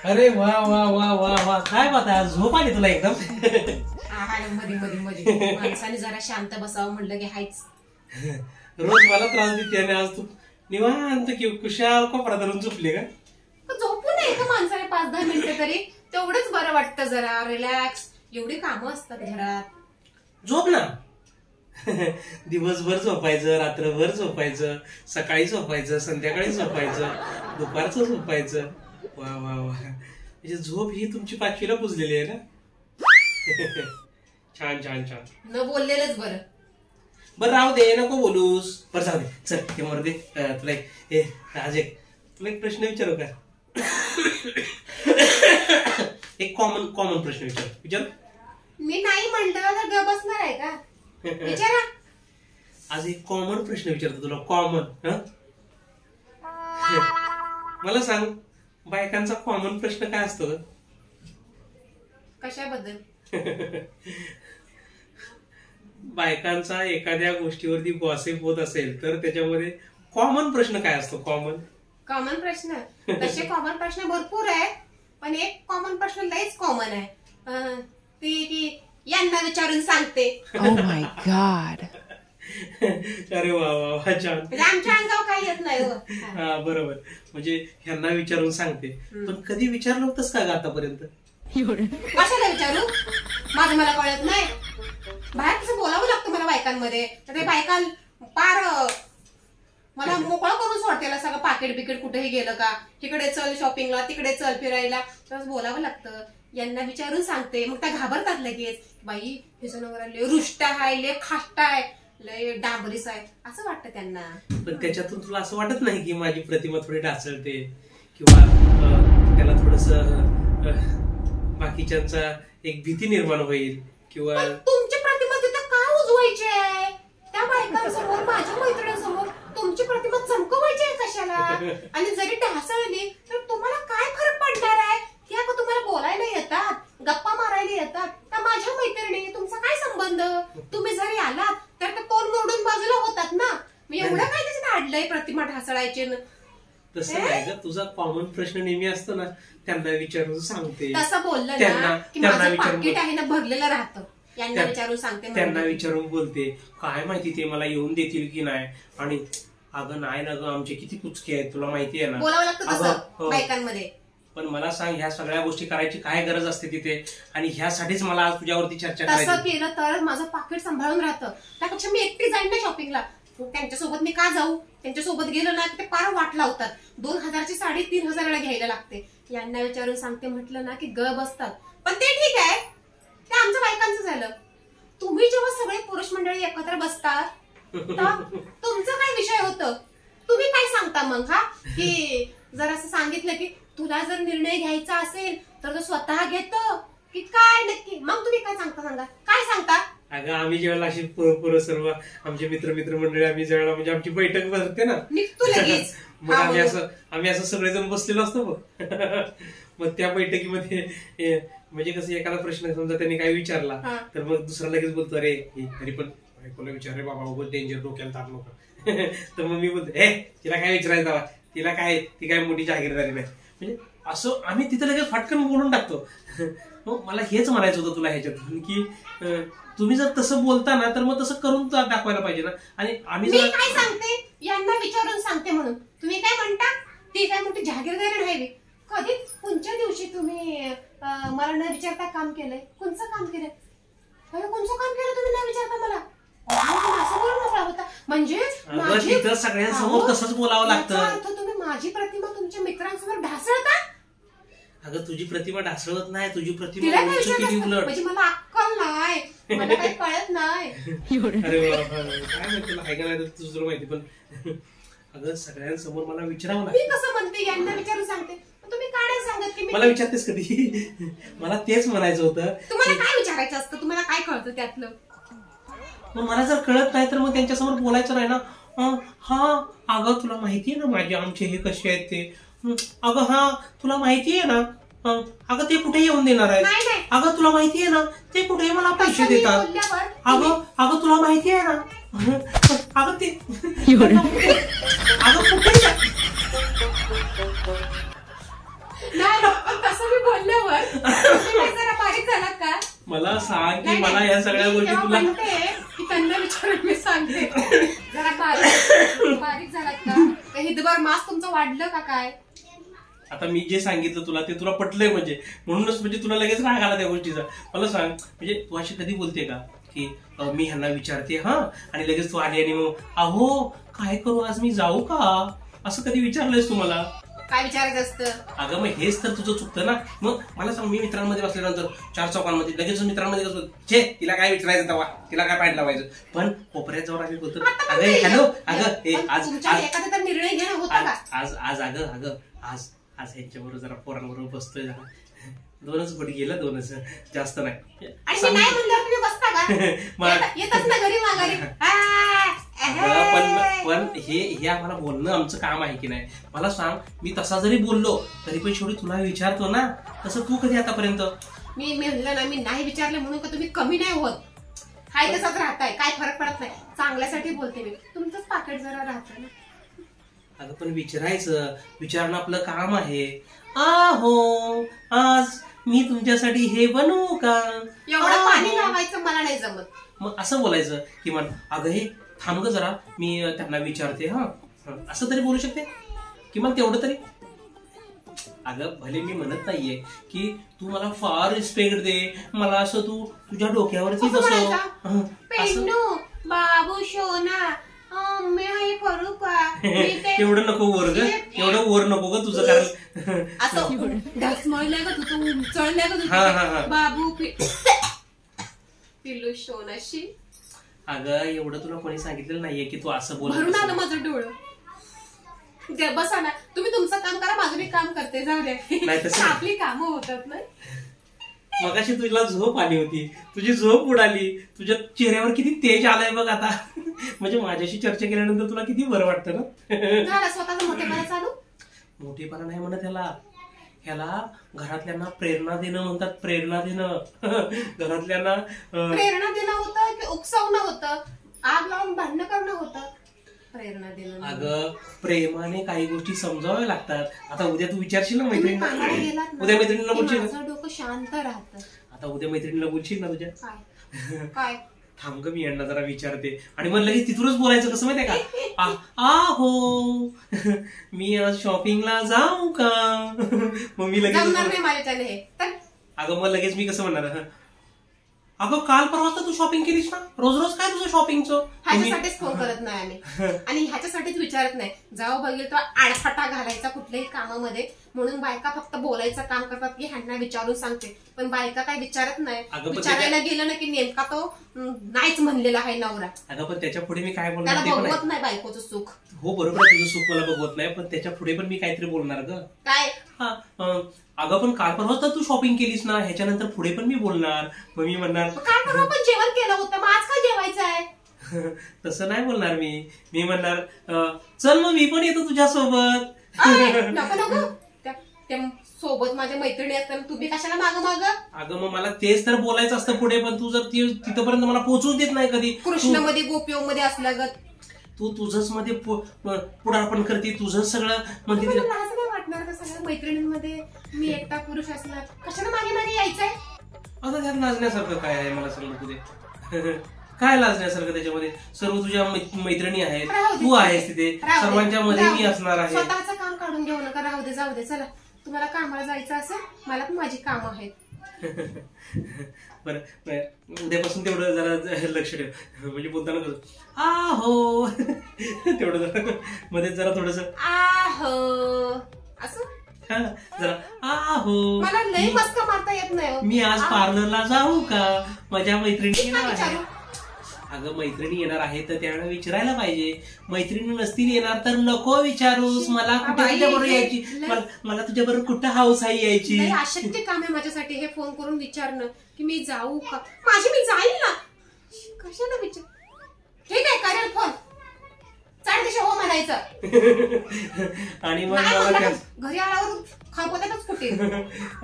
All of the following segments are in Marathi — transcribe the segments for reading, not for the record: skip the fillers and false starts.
अरे वा वा वा वा वा, काय बात आहे, झोप आली तुला एकदम. मध्ये मध्ये मध्ये माणसाने जरा शांत बसावं म्हणलं की हायच. रोज मला त्रास देते आणि आज तू निवांत कुशाल कोपरा धरून झोपली का? झोपू नये का माणसाने 5-10 मिनिटं तरी, तेवढंच बरं वाटतं, जरा रिलॅक्स. एवढी कामं असतात घरात. झोप ना. दिवसभर झोपायचं, रात्रभर झोपायचं, सकाळी झोपायचं, संध्याकाळी झोपायचं, दुपारचं झोपायचं. वा वा वा, म्हणजे झोप ही तुमची 5वीला पुजलेली आहे ना. छान छान छान. न बोललेलंच बरं. बरं राहू दे, नको बोलूस. बरं जाऊ दे, चल ते मरू दे. तुला आज तुला एक प्रश्न विचारू का? एक कॉमन प्रश्न विचार. मी नाही म्हणलं तर ग बसणार आहे का? विचारा. आज एक कॉमन प्रश्न विचारतो तुला. कॉमन. मला सांग, बायकांचा कॉमन प्रश्न काय असतो? कशाबद्दल? बायकांचा एखाद्या गोष्टीवरती गॉसिप होत असेल तर त्याच्यामध्ये कॉमन प्रश्न काय असतो? कॉमन प्रश्न तसे कॉमन प्रश्न भरपूर आहेत, पण एक कॉमन प्रश्न लयच कॉमन आहे. ती की यांना विचारून सांगते. Oh my God. अरे वा वा वा, छान. आमच्या अंगावर काही येत नाही. हा बरोबर, म्हणजे ह्यांना विचारून सांगते. पण कधी विचारलं होतंस का ग आतापर्यंत? कशाला विचारू? माझं मला कळत नाही. बाहेर कसं बोलावं लागतं मला बायकांमध्ये. ते बायका पार मला मोकळं करून सोडते. सगळं पाकिट बिकेट कुठेही गेलं का, तिकडे चल शॉपिंगला, तिकडे चल फिरायला, तसं बोलावं लागतं. यांना विचारून सांगते, मग त्या घाबरतात लगेच. बाई हिचं नवरा लय रुष्ट आहे, लय खाष्टा आहे, लय डांबरीस आहे, असं वाटतं त्यांना. पण त्याच्यातून तुला असं वाटत नाही की माझी प्रतिमा थोडी ढासळते किंवा त्याला थोडस बाकीच्यांचा एक भीती निर्माण होईल किंवा तुमची प्रतिमा तिथं काय उजवायची आहे? त्या बायकांसमोर, माझ्या मैत्रिणींसमोर तुमची प्रतिमा चमकवायची आहे कशाला? आणि जरी ढासळली तर तुम्हाला काय फरक पडणार आहे? त्या का तुम्हाला बोलायला येतात, गप्पा मारायला येतात, त्या माझ्या मैत्रिणी, तुमचा काय संबंध? तुम्ही जरी आलात तर तोंड मोडून बाजूला होतात ना. मी एवढं काय त्याच्यात अडलंय प्रतिमा ढासळायचे? तसं नाही ग, तुझा कॉमन प्रश्न नेहमी असतो ना, त्यांना विचारून सांगते. तसं बोललं ना की माझं पाकिट आहे ना भरलेलं राहतं. यांना विचारून सांगते, त्यांना विचारून बोलते. काय माहिती ते मला येऊन देतील की नाही. आणि अगं नाही ना ग, आमचे किती कुचके आहेत तुला माहिती आहे ना. बोलावं लागतं तसं बायकांमध्ये. पण मला सांग, ह्या सगळ्या गोष्टी करायची काय गरज असते तिथे? आणि ह्यासाठीच मला आज तुझ्यावरती चर्चा करायची. तसं केलं तर माझं पाकिट सांभाळून राहतं. त्यापेक्षा मी एकटी जाईन ना शॉपिंगला. त्यांच्यासोबत मी का जाऊ? त्यांच्यासोबत गेलो ना ते पार वाट लावतात. 2000ची साडी 3000ला घ्यायला लागते. यांना विचारून सांगते म्हटलं ना की ग बसतात. पण ते ठीक आहे, ते आमच्या बायकांचं झालं. तुम्ही जेव्हा सगळे पुरुष मंडळी एकत्र बसतात तुमचं काय विषय होतं? तुम्ही काय सांगता मग? हा की जर असं सांगितलं की तुला जर निर्णय घ्यायचा असेल तर तो स्वतः घेतो की काय नक्की? मग तुम्ही काय सांगता? सांगा काय सांगता? अगं आम्ही जेव्हा अशी पुरं सर्व आमचे मित्र मंडळी आम्ही जेव्हा म्हणजे आमची बैठक भरते ना, निघतो लगेच. मग आम्ही असं सगळेजण बसलेलो असतो बघ. मग त्या बैठकीमध्ये म्हणजे कसं एखादा प्रश्न समजा त्यांनी काय विचारला तर मग दुसरा लगेच बोलतो, अरे तरी पण कोणा विचार रे बाबा, उगाच डेंजर, डोक्याला ताप नको. तर मग मी बोलतो, तिला काय विचारायचं, तिला काय, ती काय मोठी जागीरदारी नाही. म्हणजे असं आम्ही तिथे लगेच फटकन बोलून टाकतो. मग मला हेच म्हणायचं होतं तुला ह्याच्यातून की तुम्ही जर तसं बोलता ना तर मग तसं करून दाखवायला पाहिजे ना. आणि आम्ही काय सांगते, यांना विचारून सांगते म्हणून तुम्ही काय म्हणता? ती काय मोठी जागीरदारी नाही. कधी कोणत्या दिवशी तुम्ही मला न विचारता काम केलंय? कोणचं काम केलंय? कोणचं काम केलं तुम्ही न विचारता मला? असं बोलू नका होता. म्हणजे तिथं सगळ्यांसमोर तसंच बोलावं लागतं. तुम्ही माझी प्रतिमा तुमच्या मित्रांसमोर ढासळता? अगं तुझी प्रतिमा ढासळत नाही, तुझी प्रतिमा म्हणजे मला अक्कल नाही, मला काही कळत नाही. अरे काय माहिती तुला आहे का नाही तुझं माहिती. पण अगं सगळ्यांसमोर मला विचारावं लागतं. मी कसं म्हणते यांना विचारून सांगते, तुम्ही काय नाही सांगत की मला विचारतेस कधी? मला तेच म्हणायचं होतं. तुम्हाला काय विचारायचं असतं? तुम्हाला काय कळतं त्यातलं? मग मला जर कळत नाही तर मग त्यांच्यासमोर बोलायचं नाही ना. हा अगं तुला माहितीये ना माझे आमचे हे कसे आहेत ते. अगं हा तुला माहितीये ना, अगं ते कुठे येऊन देणार आहे. अगं तुला माहितीये ना ते कुठे मला पैसे देतात. अगं तुला माहितीये ना, अगं ते अगं कुठे नाही तसं मला सांग की मला या सगळ्या गोष्टी तुला की त्यांना विचारून मी सांगते जरा बारीक झालात का हिदभर मास तुमचं वाढलं का काय? आता मी जे सांगितलं तुला ते तुला पटलंय म्हणूनच म्हणजे तुला लगेच राग आला त्या गोष्टीचा. मला सांग म्हणजे तू अशी कधी बोलते का की मी ह्यांना विचारते हा आणि लगेच तू आली आणि मग अहो काय करू आज मी जाऊ का असं कधी विचारलंयस तू मला? काय विचारायचं असतं? अगं मग हेच तर तुझं चुकतं ना. मग मला सांग मी मित्रांमध्ये बसल्यानंतर 4 चौकांमध्ये लगेच मित्रांमध्ये कसं छे तिला काय विचारायचं तेव्हा तिला काय पाणी लावायचं पण कोपऱ्यात जाऊन आम्ही बोलतो अगं हॅलो अगं आज एखादा तर निर्णय घेणं होता का? आज अगं आज ह्यांच्याबरोबर जरा पोरांबरोबर बसतोय जरा 2च बट गेलं 2च जास्त नाही. आणि नाही म्हणल्यावर तुम्ही बसता का? येतच ना घरी माघारी. पण हे आम्हाला बोलणं आमचं काम आहे की नाही? मला सांग मी तसा जरी बोललो तरी पण शेवटी तुला विचारतो ना. तसं तू कधी आतापर्यंत मी म्हणलं ना मी नाही विचारले म्हणून का तुम्ही कमी नाही होत. हाय तसंच राहताय काय फरक पडत नाही. चांगल्यासाठी बोलते मी. तुमचंच पाकिट जरा राहतं ना. अगं पण विचारणं आपलं काम आहे. आहो आज मी तुमच्यासाठी हे बनवू का? एवढं पाणी लावायचं मला नाही जमत. मग असं बोलायचं किमान अगं हे थांब ग जरा मी त्यांना विचारते हा असं तरी बोलू शकते किमान तेवढं तरी. अगं भले मी म्हणत नाहीये की तू मला फार रिस्पेक्ट दे मला असं तू तुझ्या डोक्यावरती बसव बाबू शोना मी हे करू का? एवढं नको वर ग एवढं वर नको ग तुझं कारण असं ढसमळल्या ग तू उचळल्या ग तुझं बाबू पिल्लू शोनाशी. अगं एवढं तुला कोणी सांगितलेलं नाहीये की तू असं बोल. भरून आलं माझं डोळं. बसा ना तुम्ही तुमचं काम करा माझं मी काम करते जाऊ द्या. आपली कामं होतात ना. मगाशी तुला झोप आली होती तुझी झोप उडाली तुझ्या चेहऱ्यावर किती तेज आलाय बघ आता. म्हणजे माझ्याशी चर्चा केल्यानंतर तुला किती बरं वाटतं ना. स्वतःचा मोठेपणा चालू. मोठेपणा नाही म्हणत ह्याला घरातल्यांना प्रेरणा देणं म्हणतात. प्रेरणा देणं घरातल्यांना प्रेरणा देणं होतं की उकसावणं होतं? आग लावून भांडणं करणं होतं? प्रेरणा देणं. अगं प्रेमाने काही गोष्टी समजाव्या लागतात. आता उद्या तू विचारशील ना मैत्रिणीला. उद्या मैत्रिणीला बोलशील माझं डोकं शांत राहतं. आता उद्या मैत्रिणीला बोलशील ना तुझ्या काय थांब ग मी यांना जरा विचारते आणि मग लगेच तिथूनच बोलायचं कसं माहितीये का? आहो मी आज शॉपिंगला जाऊ का? मग मी लगेच अगं मग लगेच मी कसं म्हणणार अगं काल परवा तर तू शॉपिंग केलीस ना रोज रोज काय तुझं शॉपिंगचं? ह्याच्यासाठीच फोन करत नाही आम्ही आणि ह्याच्यासाठीच विचारत नाही. जाऊ बघेल तो आडफाटा घालायचा कुठल्याही कामामध्ये म्हणून बायका फक्त बोलायचं काम करतात की ह्यांना विचारून सांगते पण बायका काय विचारत नाही. विचारायला गेलं ना की नेमका तो नाहीच म्हणलेला आहे नवरा. अगं पण त्याच्या पुढे मी काय बोलणार? त्याला बघवत नाही बायकोचं सुख. हो बरोबर तुझं सुख मला बघवत नाही पण त्याच्या पुढे पण मी काहीतरी बोलणार ग. काय? अगं पण काल परवा तर तू शॉपिंग केलीस ना ह्याच्यानंतर पुढे पण मी बोलणार. मग मी म्हणणार काल परवा पण जेवण केलं होतं मग आज काय जेवायचं आहे? तसं नाही बोलणार मी म्हणणार चल मग मी पण येतो तुझ्यासोबत. नको नको त्या सोबत माझ्या मैत्रिणी असताना तुम्ही कशाला माग. अगं मग मला तेच तर बोलायचं असतं पुढे पण तू जर तिथपर्यंत मला पोहोचूच देत नाही कधी. कृष्णामध्ये गोपियोमध्ये असल्यागत तू तुझंच मध्ये पुढारपण करते तुझंच सगळं म्हणते. असं नाही वाटणार का सगळ्या मैत्रिणींमध्ये मी एकटा पुरुष असणार कशाला मागे मागे यायचंय? आता त्यात लाजण्यासारखं काय आहे मला सांग तुझे? काय लाजण्यासारखं त्याच्यामध्ये? सर्व तुझ्या मैत्रिणी आहेत तू आहेस तिथे सर्वांच्या मध्ये मी असणार आहे. स्वतःचं काम काढून घेऊ नका. राहू दे जाऊ दे चला तुम्हाला कामाला जायचं असेल मला पण माझी कामं आहेत. बरं उद्यापासून तेवढं जरा लक्ष ठेव म्हणजे बोलताना कसं आहो तेवढं जरा मध्ये जरा थोडस आहो असं जरा आहो. मला लई मस्का मारता येत नाही. मी आज पार्लरला जाऊ का? माझ्या मैत्रिणी येणार आहे. अगं मैत्रिणी येणार आहे तर त्यावेळेला विचारायला पाहिजे. मैत्रिणी नसतील येणार तर नको विचारूस. मला कुठे तुझ्याबरोबर यायची मला तुझ्याबरोबर कुठं हाऊस आहे यायची. अशक्य काम आहे माझ्यासाठी हे फोन करून विचारणं की मी जाऊ का? मी जाईल ना कशाला विचार. ठीक आहे करेल फोन चार दिशा हो म्हणायचं आणि मग घरी आल्यावर खरपोत्यातच कुठे.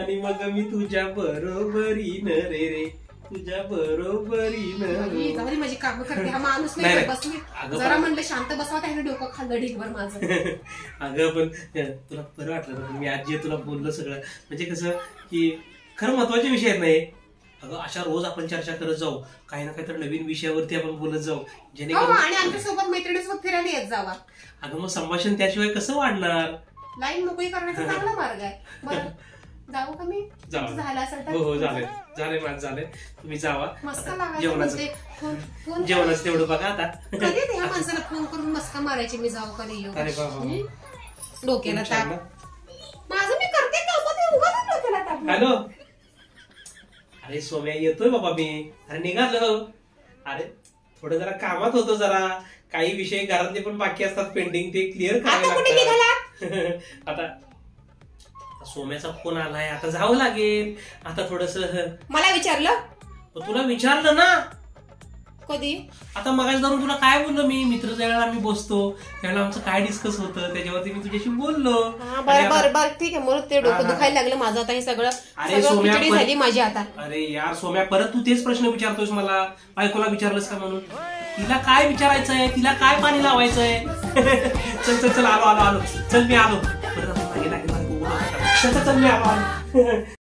आणि मग मी तुझ्या बरोबरीनं रे तुझ्या बरोबरीनं माझी कामं करते. हा माणूस नाही बसली जरा म्हणलं शांत बसावं त्याने डोकं खाल्लं ढीगभर माझं. अगं पण तुला बरं वाटलं मी आज जे तुला बोललो सगळं म्हणजे कसं की खरं महत्वाचे विषय आहेत नाही अगं अशा रोज आपण चर्चा करत जाऊ, काही ना काही तर नवीन विषयावरती आपण बोलत जाऊ, हो, जेणेकरून आणि आमच्या सोबत मैत्रिणीसोबत फिरायला येत जावा. अगं मग संभाषण त्याशिवाय कसं वाढणार? लाईन मोकळी करण्याचा चांगला मार्ग आहे. बरं जाऊ का मी? जाऊ. झालं असेल तर. हो झालंय माझं झालंय, तुम्ही जावा. मस्का लावायचं जेवणाचं म्हणजे फोन जेवणाचं तेवढं बघा आता. कधी ह्या माणसाला फोन करून मस्का मारायची मी जाऊ का नाही येऊ? अरे बाबा. डोक्याला ताप. माझं मी करते का पण ते उगाच डोक्याला ताप. हॅलो, अरे सोम्या येतोय बाबा मी. अरे निघालो. अरे थोडं जरा कामात होतो, जरा काही विषय घरातले पण बाकी असतात पेंडिंग, ते क्लिअर आता कुठे निघाला? आता सोम्याचा फोन आलाय, आता जावं लागेल. आता थोडस मला विचारलं? तुला विचारलं ना कधी? आता मगाच धरून तुला काय बोललो मी, मित्र ज्या वेळेला आम्ही बसतो त्यावेळेला आमचं काय डिस्कस होतं त्याच्यावरती मी तुझ्याशी बोललो. बरं ठीक आहे. मग ते डोकं दुखायला लागलं माझं आता. हे सगळं खिचडी झाली माझी आता. अरे यार सोम्या, परत तू तेच प्रश्न विचारतोयस मला, बायकोला विचारलंस का म्हणून. तिला काय विचारायचंय, तिला काय पाणी लावायचंय? चल आलो चल मी आलो. परत मागे लागेल चल मी आलो.